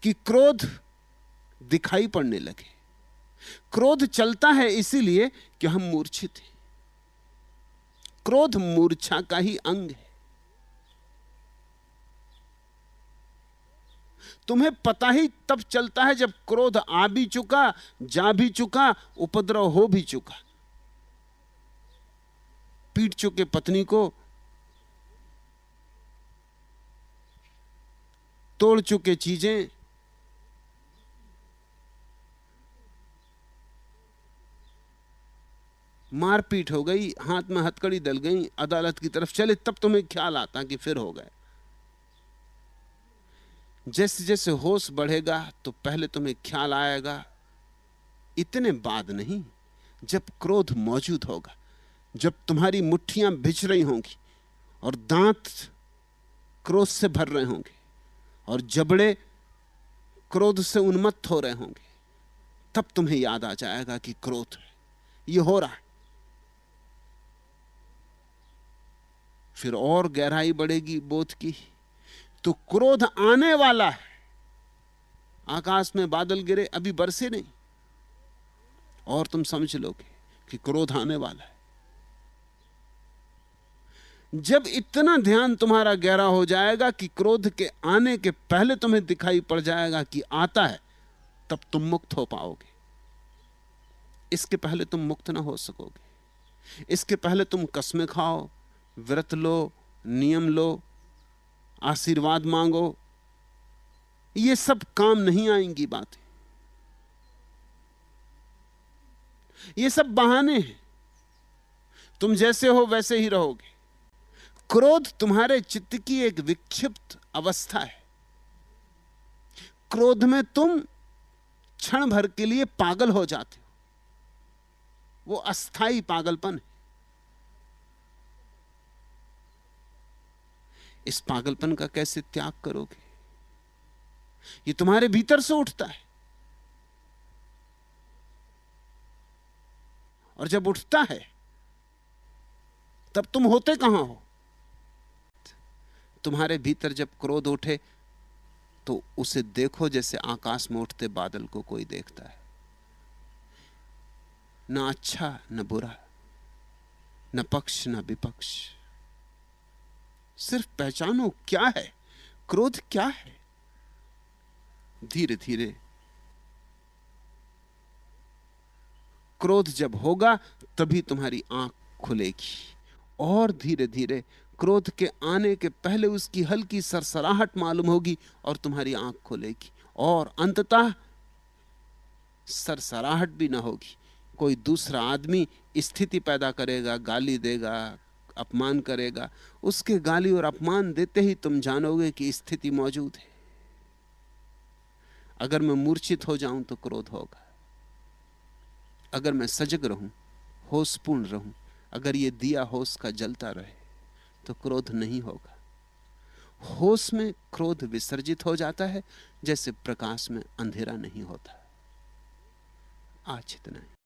कि क्रोध दिखाई पड़ने लगे। क्रोध चलता है इसीलिए कि हम मूर्छित हैं। क्रोध मूर्छा का ही अंग है। तुम्हें पता ही तब चलता है जब क्रोध आ भी चुका, जा भी चुका, उपद्रव हो भी चुका। पीट चुके पत्नी को, तोड़ चुके चीजें, मारपीट हो गई, हाथ में हथकड़ी डल गई, अदालत की तरफ चले, तब तुम्हें ख्याल आता कि फिर हो गए। जैसे जैसे होश बढ़ेगा तो पहले तुम्हें ख्याल आएगा, इतने बाद नहीं। जब क्रोध मौजूद होगा, जब तुम्हारी मुट्ठियां भिज रही होंगी और दांत क्रोध से भर रहे होंगे और जबड़े क्रोध से उन्मत्त हो रहे होंगे, तब तुम्हें याद आ जाएगा कि क्रोध है, ये हो रहा है। फिर और गहराई बढ़ेगी बोध की, तो क्रोध आने वाला है। आकाश में बादल गिरे, अभी बरसे नहीं, और तुम समझ लोगे कि क्रोध आने वाला है। जब इतना ध्यान तुम्हारा गहरा हो जाएगा कि क्रोध के आने के पहले तुम्हें दिखाई पड़ जाएगा कि आता है, तब तुम मुक्त हो पाओगे। इसके पहले तुम मुक्त ना हो सकोगे। इसके पहले तुम कस्में खाओ, व्रत लो, नियम लो, आशीर्वाद मांगो, ये सब काम नहीं आएंगी बातें। ये सब बहाने हैं। तुम जैसे हो वैसे ही रहोगे। क्रोध तुम्हारे चित्त की एक विक्षिप्त अवस्था है। क्रोध में तुम क्षण भर के लिए पागल हो जाते हो, वो अस्थाई पागलपन है। इस पागलपन का कैसे त्याग करोगे? ये तुम्हारे भीतर से उठता है, और जब उठता है तब तुम होते कहां हो? तुम्हारे भीतर जब क्रोध उठे तो उसे देखो जैसे आकाश में उठते बादल को कोई देखता है। ना अच्छा न बुरा, न पक्ष न विपक्ष, सिर्फ पहचानो क्या है क्रोध, क्या है। धीरे धीरे क्रोध जब होगा तभी तुम्हारी आंख खुलेगी, और धीरे धीरे क्रोध के आने के पहले उसकी हल्की सरसराहट मालूम होगी और तुम्हारी आंख खुलेगी, और अंततः सरसराहट भी ना होगी। कोई दूसरा आदमी स्थिति पैदा करेगा, गाली देगा, अपमान करेगा। उसके गाली और अपमान देते ही तुम जानोगे कि स्थिति मौजूद है। अगर मैं मूर्छित हो जाऊं तो क्रोध होगा। अगर मैं सजग रहूं, होशपूर्ण रहूं, अगर ये दिया होश का जलता रहे, तो क्रोध नहीं होगा। होश में क्रोध विसर्जित हो जाता है, जैसे प्रकाश में अंधेरा नहीं होता। आज इतना ही।